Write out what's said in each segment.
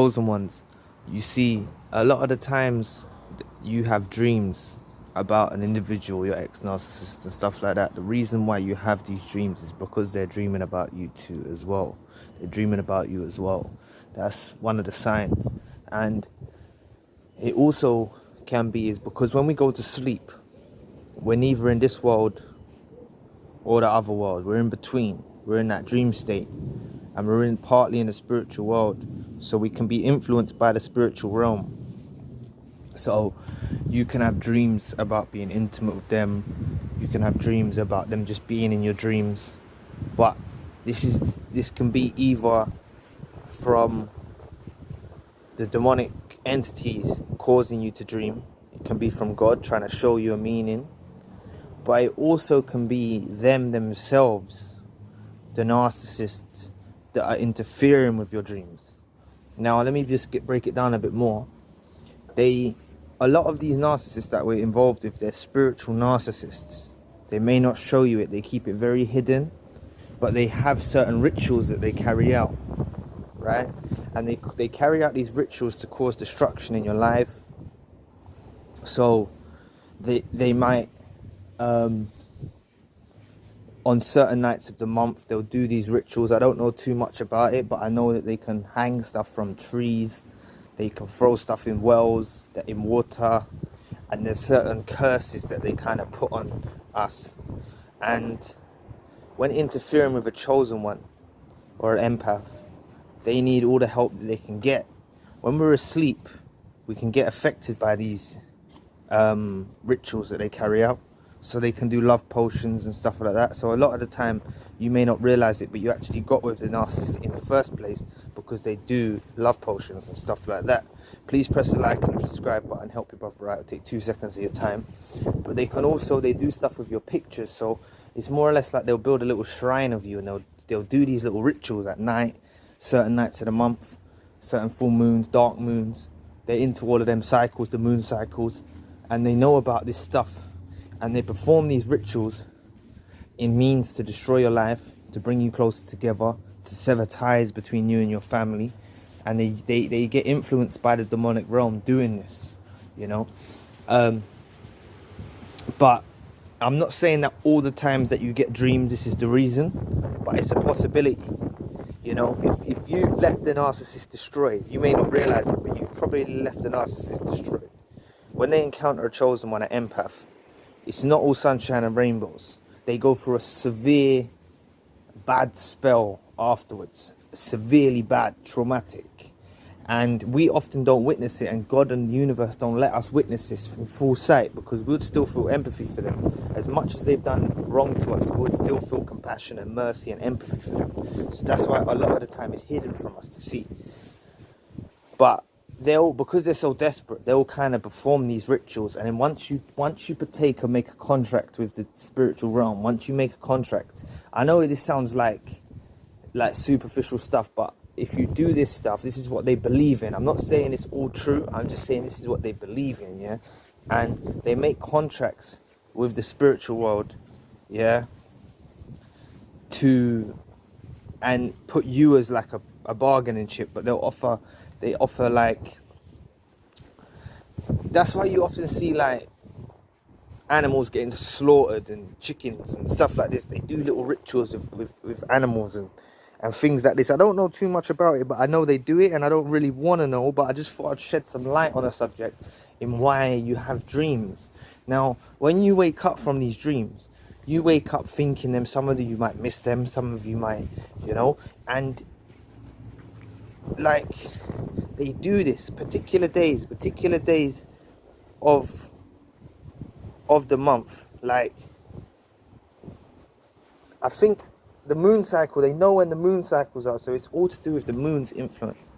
chosen ones, you see a lot of the times you have dreams about an individual, your ex-narcissist and stuff like that. The reason why you have these dreams is because they're dreaming about you too as well. They're dreaming about you as well. That's one of the signs. And it also can be is because when we go to sleep, we're neither in this world or the other world. We're in between. We're in that dream state, and we're partly in the spiritual world, so we can be influenced by the spiritual realm. So you can have dreams about being intimate with them. You can have dreams about them just being in your dreams. But this can be either from the demonic entities causing you to dream. It can be from God trying to show you a meaning. But it also can be them themselves, the narcissists, that are interfering with your dreams. Now, let me just break it down a bit more. A lot of these narcissists that we're involved with, they're spiritual narcissists. They may not show you it. They keep it very hidden. But they have certain rituals that they carry out, right? And they carry out these rituals to cause destruction in your life. So they might, on certain nights of the month, they'll do these rituals. I don't know too much about it, but I know that they can hang stuff from trees. They can throw stuff in wells, in water. And there's certain curses that they kind of put on us. And when interfering with a chosen one or an empath, they need all the help that they can get. When we're asleep, we can get affected by these rituals that they carry out. So they can do love potions and stuff like that. So a lot of the time, you may not realize it, but you actually got with the narcissist in the first place because they do love potions and stuff like that. Please press the like and subscribe button. Help your brother out. It'll take 2 seconds of your time. But they do stuff with your pictures. So it's more or less like they'll build a little shrine of you, and they'll do these little rituals at night, certain nights of the month, certain full moons, dark moons. They're into all of them cycles, the moon cycles, and they know about this stuff. And they perform these rituals in means to destroy your life, to bring you closer together, to sever ties between you and your family. And they get influenced by the demonic realm doing this, you know. But I'm not saying that all the times that you get dreams, this is the reason. But it's a possibility, you know. If you left the narcissist destroyed, you may not realize it, but you've probably left the narcissist destroyed. When they encounter a chosen one, an empath, it's not all sunshine and rainbows. They go through a severe, bad spell afterwards. Severely bad, traumatic. And we often don't witness it, and God and the universe don't let us witness this in full sight, because we'd still feel empathy for them. As much as they've done wrong to us, we'd still feel compassion and mercy and empathy for them. So that's why a lot of the time it's hidden from us to see. But because they're so desperate, they'll kind of perform these rituals, and then once you partake or make a contract with the spiritual realm, once you make a contract, I know this sounds like superficial stuff, but if you do this stuff, this is what they believe in. I'm not saying it's all true, I'm just saying this is what they believe in, yeah? And they make contracts with the spiritual world, yeah, and put you as like a bargaining chip, but they offer like, that's why you often see like animals getting slaughtered and chickens and stuff like this. They do little rituals with animals and things like this. I don't know too much about it, but I know they do it, and I don't really want to know, but I just thought I'd shed some light on the subject in why you have dreams. Now, when you wake up from these dreams, you wake up thinking them. Some of you might miss them, some of you might, you know, and like they do this particular days of the month. Like, I think the moon cycle, they know when the moon cycles are, so it's all to do with the moon's influence.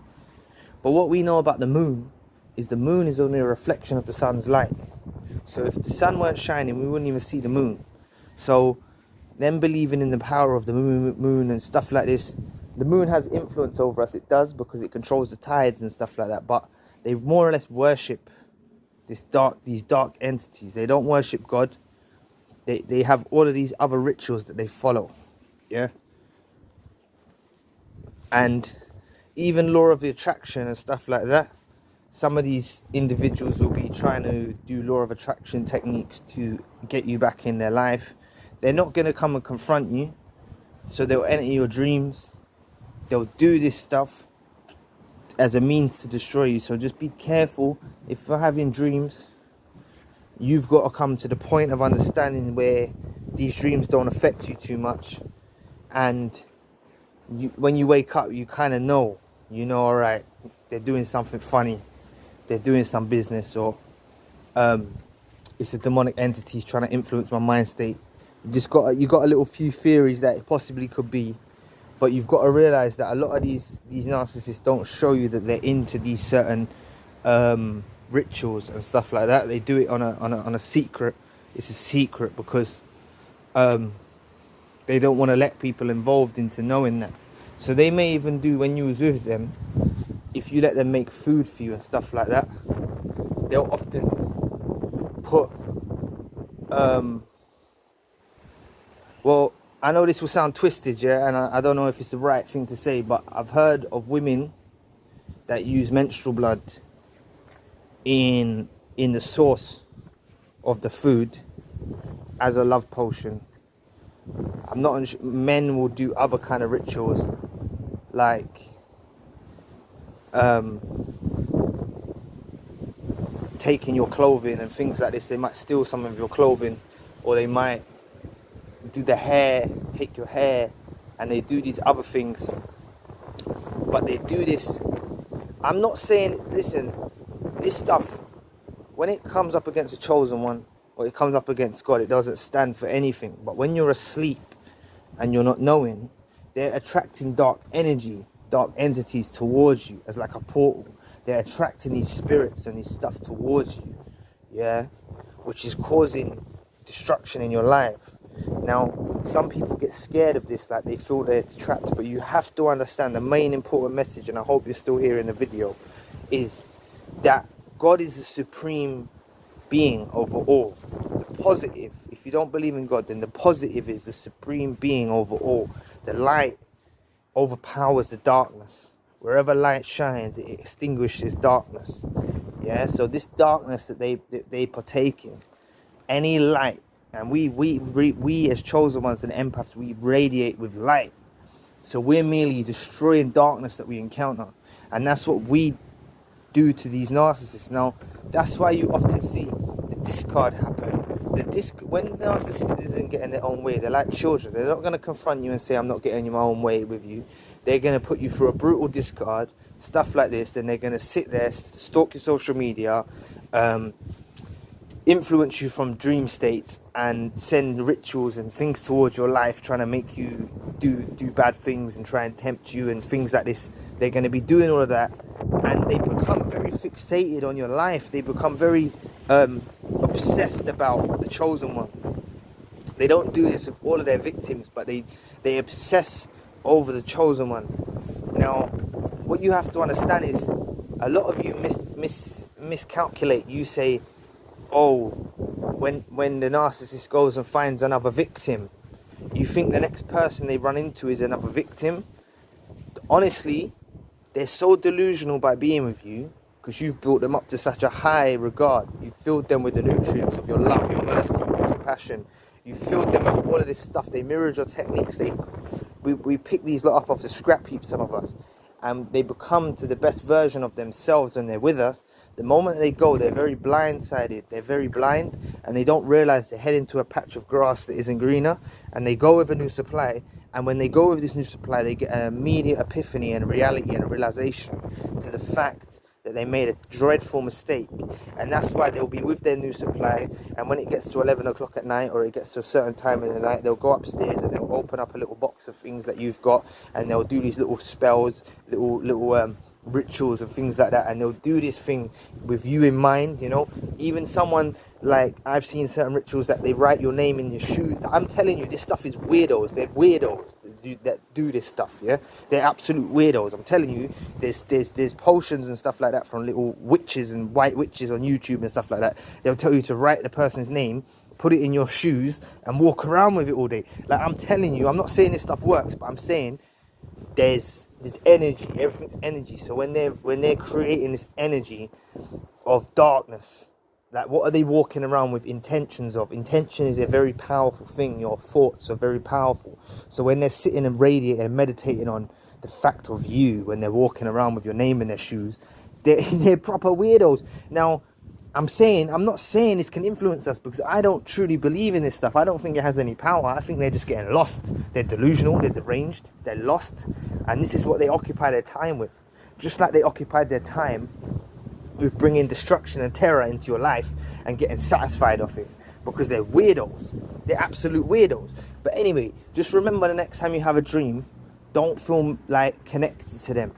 But what we know about the moon is only a reflection of the sun's light. So if the sun weren't shining, we wouldn't even see the moon. So them believing in the power of the moon and stuff like this, the moon has influence over us. It does, because it controls the tides and stuff like that. But they more or less worship these dark entities. They don't worship God. They have all of these other rituals that they follow. Yeah. And even law of the attraction and stuff like that. Some of these individuals will be trying to do law of attraction techniques to get you back in their life. They're not going to come and confront you, so they'll enter your dreams. They'll do this stuff as a means to destroy you. So just be careful. If you're having dreams, you've got to come to the point of understanding where these dreams don't affect you too much, and when you wake up, you kind of know, all right, they're doing something funny, they're doing some business, or it's a demonic entity trying to influence my mind state. You got a little few theories that it possibly could be, but you've got to realize that a lot of these narcissists don't show you that they're into these certain rituals and stuff like that. They do it on a secret. It's a secret because they don't want to let people involved into knowing that. So they may even do, when you was with them, if you let them make food for you and stuff like that, they'll often put well, I know this will sound twisted, yeah, and I don't know if it's the right thing to say, but I've heard of women that use menstrual blood in the sauce of the food as a love potion. I'm not unsure. Men will do other kind of rituals, like taking your clothing and things like this. They might steal some of your clothing, or they might do the hair, take your hair, and they do these other things. But they do this. I'm not saying, listen, this stuff, when it comes up against the chosen one, or it comes up against God, it doesn't stand for anything. But when you're asleep and you're not knowing, they're attracting dark energy, dark entities towards you as like a portal. They're attracting these spirits and these stuff towards you, yeah, which is causing destruction in your life. Now, some people get scared of this, like they feel they're trapped, but you have to understand the main important message, and I hope you're still here in the video, is that God is the supreme being over all. The positive, if you don't believe in God, then the positive is the supreme being over all. The light overpowers the darkness. Wherever light shines, it extinguishes darkness. Yeah, so this darkness that they partake in, any light, and we as chosen ones and empaths, we radiate with light. So we're merely destroying darkness that we encounter, and that's what we do to these narcissists. Now, that's why you often see the discard happen. When narcissists isn't getting their own way, they're like children. They're not going to confront you and say, I'm not getting my own way with you. They're going to put you through a brutal discard, stuff like this. Then they're going to sit there, stalk your social media, influence you from dream states, and send rituals and things towards your life, trying to make you do bad things and try and tempt you and things like this. They're going to be doing all of that, and they become very fixated on your life. They become very obsessed about the chosen one. They don't do this with all of their victims, but they obsess over the chosen one. Now, what you have to understand is a lot of you miscalculate. You say, oh, when the narcissist goes and finds another victim, you think the next person they run into is another victim. Honestly, they're so delusional by being with you, because you've built them up to such a high regard. You've filled them with the nutrients of your love, your mercy, your compassion. You've filled them with all of this stuff. They mirrored your techniques. We pick these lot up off the scrap heap, some of us, and they become to the best version of themselves when they're with us. The moment they go, they're very blindsided. They're very blind, and they don't realize they're heading to a patch of grass that isn't greener, and they go with a new supply. And when they go with this new supply, they get an immediate epiphany and reality and a realization to the fact that they made a dreadful mistake. And that's why they'll be with their new supply, and when it gets to 11 o'clock at night, or it gets to a certain time in the night, they'll go upstairs and they'll open up a little box of things that you've got, and they'll do these little spells, little rituals and things like that, and they'll do this thing with you in mind. Even someone, like, I've seen certain rituals that they write your name in your shoe. I'm telling you, this stuff is weirdos. They're weirdos that do this stuff. Yeah, they're absolute weirdos. I'm telling you, there's potions and stuff like that from little witches and white witches on YouTube and stuff like that. They'll tell you to write the person's name, put it in your shoes, and walk around with it all day. Like, I'm telling you, I'm not saying this stuff works, but I'm saying there's energy. Everything's energy. So when they're creating this energy of darkness, like, what are they walking around with intentions of? Intention is a very powerful thing. Your thoughts are very powerful. So when they're sitting and radiating and meditating on the fact of you, when they're walking around with your name in their shoes, they're proper weirdos. Now, I'm not saying this can influence us, because I don't truly believe in this stuff. I don't think it has any power. I think they're just getting lost. They're delusional, they're deranged, they're lost. And this is what they occupy their time with. Just like they occupied their time with bringing destruction and terror into your life and getting satisfied off it, because they're weirdos. They're absolute weirdos. But anyway, just remember, the next time you have a dream, don't feel like connected to them.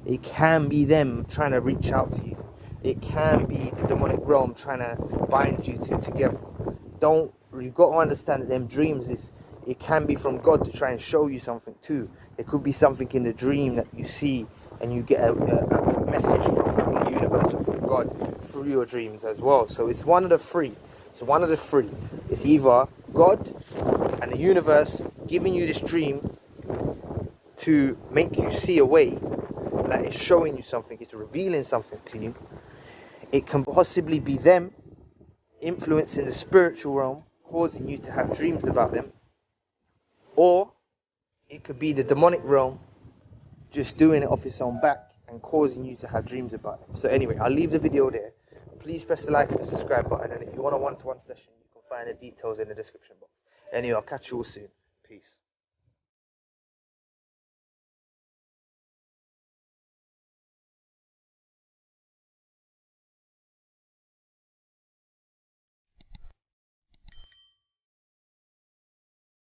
It can be them trying to reach out to you. It can be the demonic realm trying to bind you two together. You've got to understand that them dreams, it can be from God to try and show you something too. There could be something in the dream that you see and you get a message from the universe or from God through your dreams as well. So it's one of the three. It's either God and the universe giving you this dream to make you see a way, like it's showing you something, it's revealing something to you. It can possibly be them influencing the spiritual realm, causing you to have dreams about them. Or it could be the demonic realm just doing it off its own back and causing you to have dreams about them. So anyway, I'll leave the video there. Please press the like and the subscribe button, and if you want a one-to-one session, you can find the details in the description box. Anyway, I'll catch you all soon. Peace.